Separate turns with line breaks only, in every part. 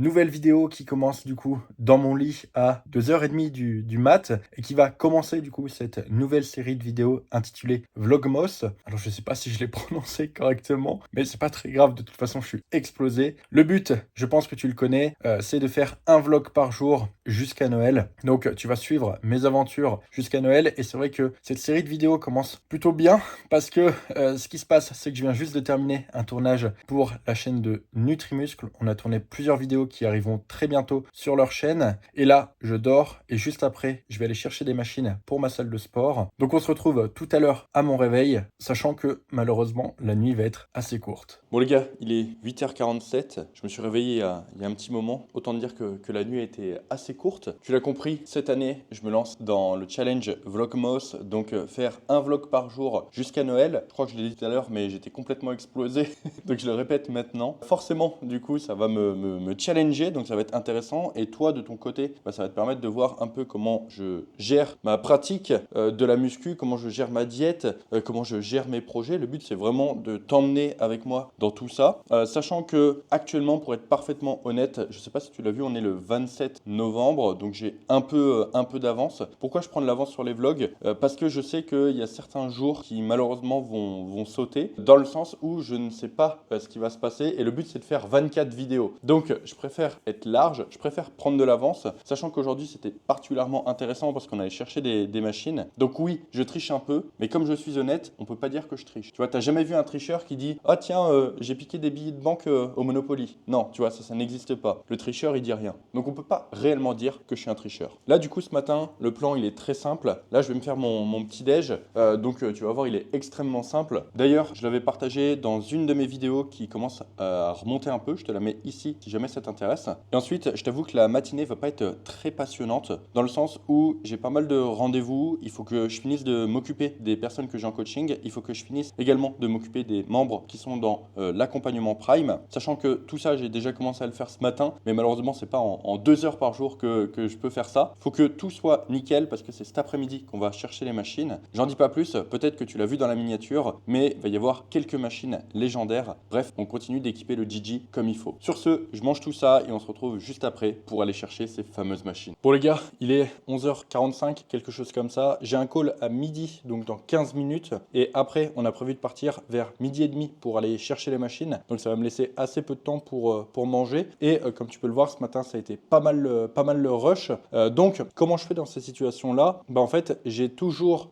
nouvelle vidéo qui commence du coup dans mon lit à 2h30 du mat et qui va commencer du coup cette nouvelle série de vidéos intitulée Vlogmas. Alors je sais pas si je l'ai prononcé correctement, mais c'est pas très grave, de toute façon je suis explosé. Le but, je pense que tu le connais, c'est de faire un vlog par jour jusqu'à Noël. Donc tu vas suivre mes aventures jusqu'à Noël et c'est vrai que cette série de vidéos commence plutôt bien parce que ce qui se passe, c'est que je viens juste de terminer un tournage pour la chaîne de Nutrimuscle. On a tourné plusieurs vidéos qui arriveront très bientôt sur leur chaîne. Et là, je dors et juste après, je vais aller chercher des machines pour ma salle de sport. Donc on se retrouve tout à l'heure à mon réveil, sachant que malheureusement, la nuit va être assez courte. Bon les gars, il est 8h47. Je me suis réveillé il y a un petit moment. Autant dire que la nuit a été assez courte. Tu l'as compris, cette année, je me lance dans le challenge Vlogmas. Donc faire un vlog par jour jusqu'à Noël. Je crois que je l'ai dit tout à l'heure, mais j'étais complètement explosé. Donc je le répète maintenant. Forcément, du coup, ça va me challenger, donc ça va être intéressant. Et toi, de ton côté, ça va te permettre de voir un peu comment je gère ma pratique de la muscu, comment je gère ma diète, comment je gère mes projets. Le but, c'est vraiment de t'emmener avec moi dans tout ça. Sachant que actuellement, pour être parfaitement honnête, je ne sais pas si tu l'as vu, on est le 27 novembre, donc j'ai un peu d'avance. Pourquoi je prends de l'avance sur les vlogs? Parce que je sais qu'il y a certains jours qui malheureusement vont sauter, dans le sens où je ne sais pas ce qui va se passer et le but c'est de faire 24 vidéos. Donc je préfère être large, je préfère prendre de l'avance, sachant qu'aujourd'hui c'était particulièrement intéressant parce qu'on allait chercher des machines. Donc oui, je triche un peu, mais comme je suis honnête, on peut pas dire que je triche. Tu vois, t'as jamais vu un tricheur qui dit «Ah tiens, j'ai piqué des billets de banque au Monopoly». Non, tu vois, ça n'existe pas. Le tricheur, il dit rien. Donc on peut pas réellement dire que je suis un tricheur. Là, du coup, ce matin, le plan, il est très simple. Là, je vais me faire mon petit déj. Donc tu vas voir, il est extrêmement simple. D'ailleurs, je l'avais partagé dans une de mes vidéos qui commence à remonter un peu. Je te la mets ici si jamais ça t'intéresse. Et ensuite, je t'avoue que la matinée va pas être très passionnante dans le sens où j'ai pas mal de rendez-vous. Il faut que je finisse de m'occuper des personnes que j'ai en coaching. Il faut que je finisse également de m'occuper des membres qui sont dans l'accompagnement Prime. Sachant que tout ça, j'ai déjà commencé à le faire ce matin. Mais malheureusement, c'est pas en 2 heures par jour que je peux faire ça. Il faut que tout soit nickel parce que c'est cet après-midi qu'on va chercher les machines. J'en dis pas plus. Peut-être que tu l'as vu dans la miniature, mais il va y avoir quelques machines légendaires. Bref, on continue d'équiper le Gigi comme il faut. Sur ce, je mange tout ça et on se retrouve juste après pour aller chercher ces fameuses machines. Bon les gars, il est 11h45, quelque chose comme ça. J'ai un call à midi, donc dans 15 minutes. Et après, on a prévu de partir vers midi et demi pour aller chercher les machines. Donc ça va me laisser assez peu de temps pour manger. Et comme tu peux le voir, ce matin, ça a été pas mal le rush. Donc, comment je fais dans ces situations-là? En fait, j'ai toujours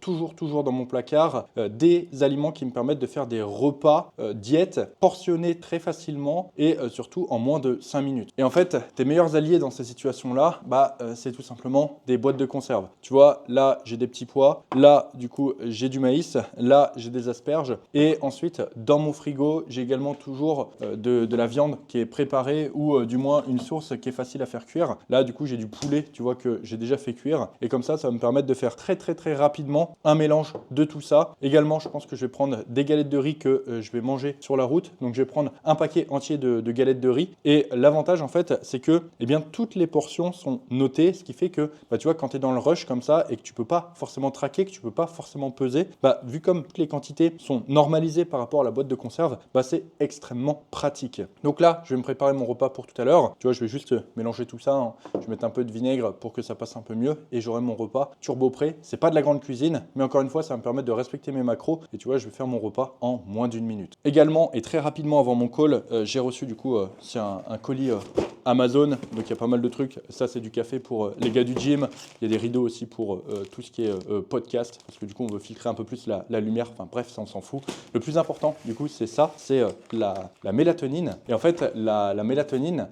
dans mon placard des aliments qui me permettent de faire des repas diète portionnés très facilement et surtout en moins de 5 minutes. Et en fait, tes meilleurs alliés dans ces situations-là, c'est tout simplement des boîtes de conserve. Tu vois, là, j'ai des petits pois. Là, du coup, j'ai du maïs. Là, j'ai des asperges. Et ensuite, dans mon frigo, j'ai également toujours de la viande qui est préparée ou du moins une source qui est facile à faire cuire. Là, du coup, j'ai du poulet, tu vois, que j'ai déjà fait cuire. Et comme ça va me permettre de faire très rapidement un mélange de tout ça. Également, je pense que je vais prendre des galettes de riz que je vais manger sur la route. Donc, je vais prendre un paquet entier de galettes de riz. Et l'avantage, en fait, c'est que toutes les portions sont notées, ce qui fait que, tu vois, quand tu es dans le rush comme ça et que tu peux pas forcément traquer, que tu peux pas forcément peser, vu comme toutes les quantités sont normalisées par rapport à la boîte de conserve, c'est extrêmement pratique. Donc là, je vais me préparer mon repas pour tout à l'heure. Tu vois, je vais juste mélanger tout ça, hein. Je vais mettre un peu de vinaigre pour que ça passe un peu mieux et j'aurai mon repas turbo prêt. C'est pas de la grande cuisine, mais encore une fois, ça va me permettre de respecter mes macros et tu vois, je vais faire mon repas en moins d'une minute. Également, et très rapidement avant mon call, j'ai reçu du coup, c'est un colis Amazon, donc il y a pas mal de trucs. Ça, c'est du café pour les gars du gym. Il y a des rideaux aussi pour tout ce qui est podcast, parce que du coup, on veut filtrer un peu plus la lumière. Enfin bref, ça, on s'en fout. Le plus important, du coup, c'est ça, c'est la mélatonine. Et en fait, la mélatonine,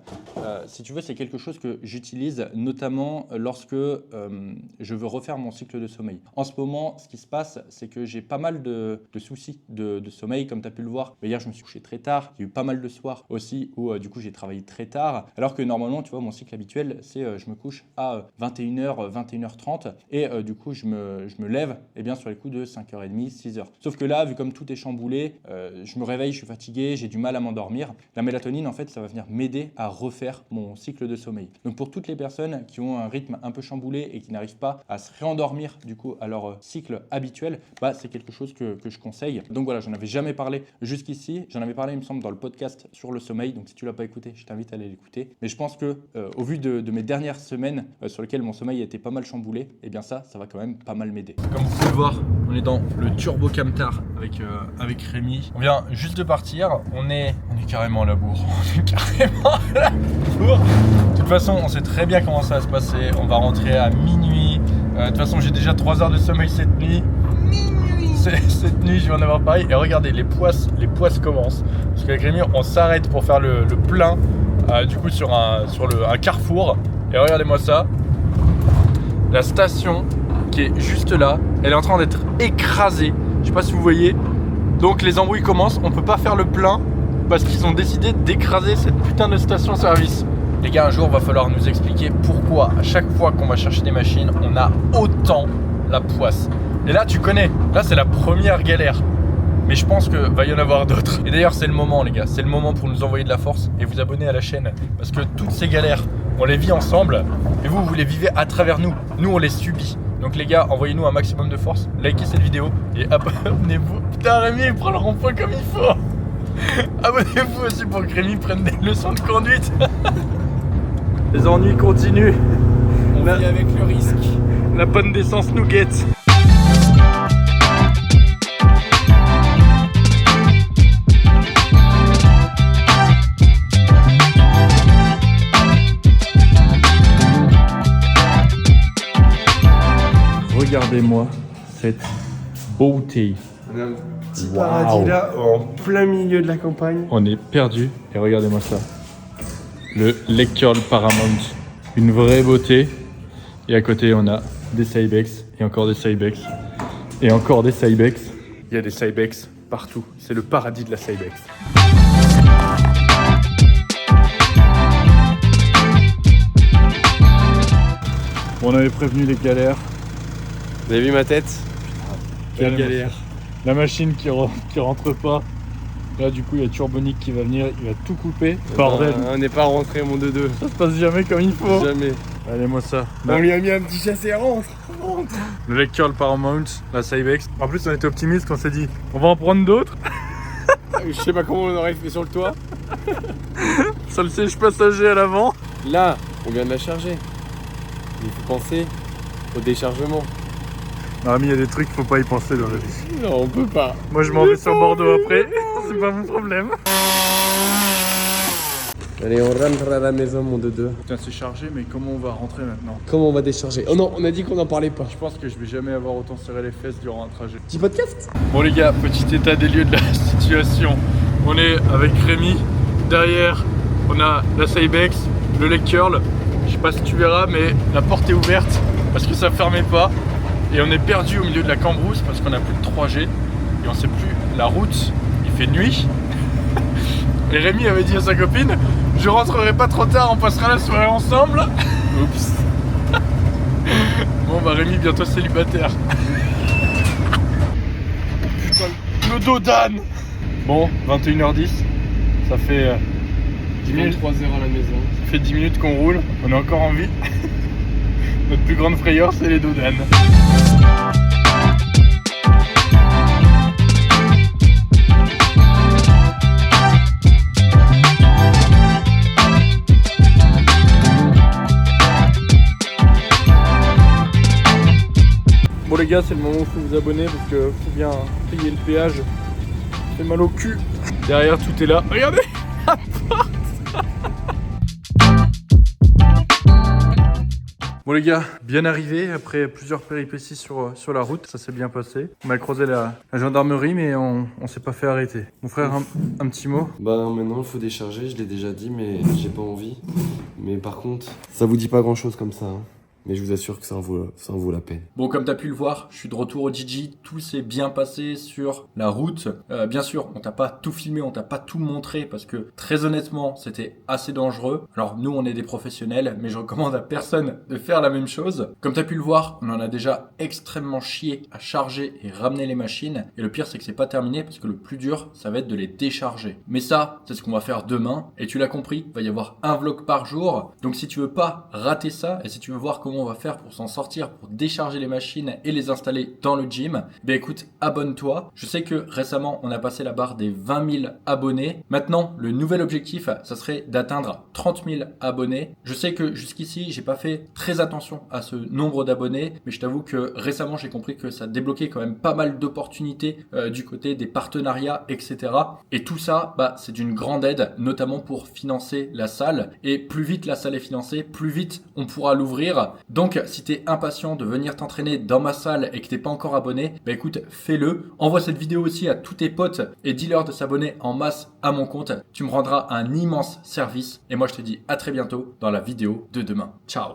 si tu veux, c'est quelque chose que j'utilise notamment lorsque je veux refaire mon cycle de sommeil. En ce moment, ce qui se passe, c'est que j'ai pas mal de soucis de sommeil, comme tu as pu le voir. Mais hier, je me suis couché très tard. Il y a eu pas mal de soirs aussi où du coup, j'ai travaillé très tard. Alors que normalement, tu vois, mon cycle habituel, c'est je me couche à 21h, 21h30 et du coup, je me lève sur les coups de 5h30, 6h. Sauf que là, vu comme tout est chamboulé, je me réveille, je suis fatigué, j'ai du mal à m'endormir. La mélatonine, en fait, ça va venir m'aider à refaire mon cycle de sommeil. Donc pour toutes les personnes qui ont un rythme un peu chamboulé et qui n'arrivent pas à se réendormir du coup à leur cycle habituel, c'est quelque chose que je conseille. Donc voilà, j'en avais jamais parlé jusqu'ici. J'en avais parlé, il me semble, dans le podcast sur le sommeil. Donc si tu l'as pas écouté, je t'invite à aller
aller l'écouter. Mais je pense que au vu de mes dernières semaines sur lesquelles mon sommeil a été pas mal chamboulé, eh bien ça va quand même pas mal m'aider.
Comme vous pouvez le voir, on est dans le Turbo Camtar avec Rémi. On vient juste de partir, on est carrément à la bourre. On est carrément à la bourre. De toute façon, on sait très bien comment ça va se passer. On va rentrer à minuit. De toute façon, j'ai déjà 3 heures de sommeil cette nuit. Cette nuit, je vais en avoir pareil. Et regardez, les poisses commencent. Parce qu'avec Rémi, on s'arrête pour faire le plein, du coup, sur un carrefour. Et regardez-moi ça. La station qui est juste là, elle est en train d'être écrasée. Je sais pas si vous voyez. Donc les embrouilles commencent. On peut pas faire le plein parce qu'ils ont décidé d'écraser cette putain de station-service. Les gars, un jour, va falloir nous expliquer pourquoi à chaque fois qu'on va chercher des machines, on a autant la poisse. Et là, tu connais, là c'est la première galère. Mais je pense que va y en avoir d'autres. Et d'ailleurs, c'est le moment, les gars. C'est le moment pour nous envoyer de la force et vous abonner à la chaîne. Parce que toutes ces galères, on les vit ensemble. Et vous les vivez à travers nous. Nous, on les subit. Donc les gars, envoyez-nous un maximum de force. Likez cette vidéo et abonnez-vous. Putain, Rémi, il prend le rond-point comme il faut. Abonnez-vous aussi pour que Rémi prenne des leçons de conduite. Les ennuis continuent.
On vit avec le risque.
La panne d'essence nous guette. Regardez-moi cette beauté.
On a un petit paradis là, en plein milieu de la campagne.
On est perdu et regardez-moi ça. Le Lake Curl Paramount. Une vraie beauté. Et à côté, on a des Cybex et encore des Cybex et encore des Cybex. Il y a des Cybex partout. C'est le paradis de la Cybex. On avait prévenu les galères.
Vous avez vu ma tête?
Quelle galère. La machine qui rentre pas. Là, du coup, il y a Turbonic qui va venir. Il va tout couper. Bordel.
On n'est pas rentré, mon 2-2.
Ça se passe jamais comme il faut.
Jamais.
Allez, moi ça.
On lui a mis un petit chassé, rentre.
Le Lake Curl Paramount, la Cybex. En plus, on était optimiste, on s'est dit, on va en prendre d'autres.
Je sais pas comment on aurait fait sur le toit.
Sur le siège passager à l'avant.
Là, on vient de la charger. Il faut penser au déchargement.
Non, mais il y a des trucs, faut pas y penser dans la vie.
Non, on peut pas.
Moi, je m'en vais sur Bordeaux après. C'est pas mon problème.
Allez, on rentre à la maison, mon 2-2.
Putain, c'est chargé, mais comment on va rentrer maintenant?
Comment on va décharger? Oh non, on a dit qu'on n'en parlait pas.
Je pense que je vais jamais avoir autant serré les fesses durant un trajet.
Petit podcast?
Bon les gars, petit état des lieux de la situation. On est avec Rémi. Derrière, on a la Cybex, le Lake Curl. Je sais pas si tu verras, mais la porte est ouverte parce que ça fermait pas. Et on est perdu au milieu de la cambrousse parce qu'on a plus de 3G. Et on sait plus la route. Il fait nuit. Et Rémi avait dit à sa copine, je rentrerai pas trop tard, on passera la soirée ensemble. Oups. Bon bah Rémi, bientôt célibataire. Putain, le dos d'âne. Bon, 21h10. Ça fait 10 minutes.
3 heures à la maison.
Ça fait 10 minutes qu'on roule, on est encore en vie. Notre plus grande frayeur, c'est les dos d'âne. Bon les gars, c'est le moment où il faut vous abonner parce que faut bien payer le péage. Ça fait mal au cul. Derrière, tout est là. Regardez la porte. Bon les gars, bien arrivé après plusieurs péripéties sur la route, ça s'est bien passé. On a croisé la gendarmerie mais on s'est pas fait arrêter. Mon frère, un petit mot?
Bah non, maintenant il faut décharger, je l'ai déjà dit mais j'ai pas envie. Mais par contre, ça vous dit pas grand chose comme ça, hein. Mais je vous assure que ça en vaut la peine.
Bon, comme tu as pu le voir, je suis de retour au Gigi. Tout s'est bien passé sur la route. Bien sûr, on t'a pas tout filmé, on t'a pas tout montré parce que très honnêtement, c'était assez dangereux. Alors nous, on est des professionnels, mais je recommande à personne de faire la même chose. Comme tu as pu le voir, on en a déjà extrêmement chié à charger et ramener les machines. Et le pire, c'est que c'est pas terminé parce que le plus dur, ça va être de les décharger. Mais ça, c'est ce qu'on va faire demain. Et tu l'as compris, il va y avoir un vlog par jour. Donc si tu veux pas rater ça et si tu veux voir comment comment on va faire pour s'en sortir, pour décharger les machines et les installer dans le gym, écoute, abonne-toi. Je sais que récemment, on a passé la barre des 20 000 abonnés. Maintenant, le nouvel objectif, ça serait d'atteindre 30 000 abonnés. Je sais que jusqu'ici, j'ai pas fait très attention à ce nombre d'abonnés, mais je t'avoue que récemment, j'ai compris que ça débloquait quand même pas mal d'opportunités du côté des partenariats, etc. Et tout ça, c'est d'une grande aide, notamment pour financer la salle. Et plus vite la salle est financée, plus vite on pourra l'ouvrir. Donc, si tu es impatient de venir t'entraîner dans ma salle et que t'es pas encore abonné, écoute, fais-le. Envoie cette vidéo aussi à tous tes potes et dis-leur de s'abonner en masse à mon compte. Tu me rendras un immense service. Et moi, je te dis à très bientôt dans la vidéo de demain. Ciao!